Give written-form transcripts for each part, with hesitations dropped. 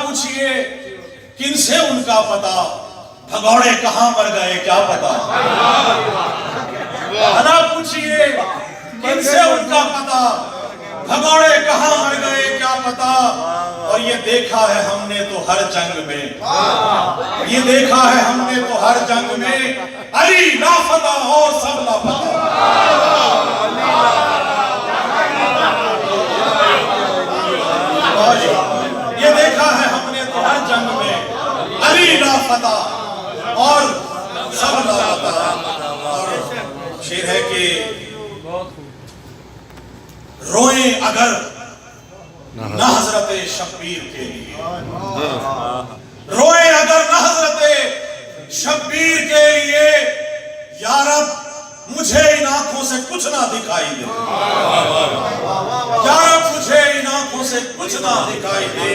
پوچھئے کن سے ان کا پتا، بھگوڑے کہاں مر گئے کیا پتا۔ بھلا پوچھئے کن سے ان کا پتا، بھگوڑے کہاں مر گئے کیا پتا۔ اور یہ دیکھا ہے ہم نے تو ہر جنگ میں، یہ دیکھا ہے ہم نے تو ہر جنگ میں، علی لاپتہ اور سب لاپتہ۔ یہ دیکھا ہے ہم نے تو ہر جنگ میں، علی لاپتہ اور سب لاپتہ۔ اور شعر ہے کہ روئیں اگر نہ حضرت شبیر کے لیے، روئیں اگر نہ حضرت شبیر کے لیے، یا رب مجھے ان آنکھوں سے کچھ نہ دکھائی دے، یا رب مجھے ان آنکھوں سے کچھ نہ دکھائی دے،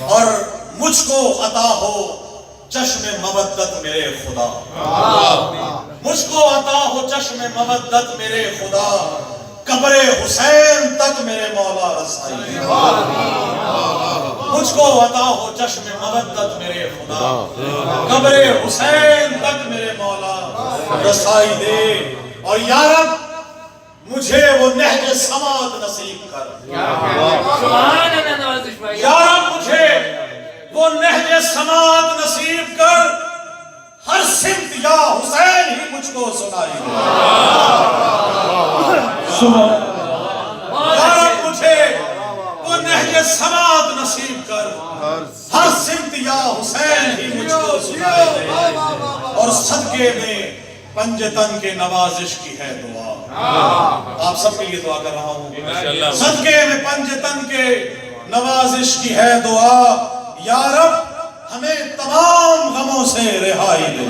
اور مجھ کو عطا ہو چشم مودت میرے خدا، مجھ کو عطا ہو چشم مودت میرے خدا، قبر حسین تک میرے مولا رسائی دے، مجھ کو عطا ہو چشم مودت میرے خدا، قبر حسین تک میرے مولا رسائی دے، اور یا رب مجھے وہ نہج سماعت نصیب کر، یا رب مجھے وہ نہج سماعت نصیب کر، ہر سمت یا حسین ہی مجھ کو سنائی دے، یا رب مجھے وہ نہج سماعت نصیب کر، ہر سمت یا حسین ہی مجھ کو سنائی دے، اور صدقے میں پنجتن کے نوازش کی ہے دعا۔ آپ سب کے لیے دعا کر رہا ہوں، صدقے میں پنجتن کے نوازش کی ہے دعا، یا رب ہمیں تمام غموں سے رہائی دے۔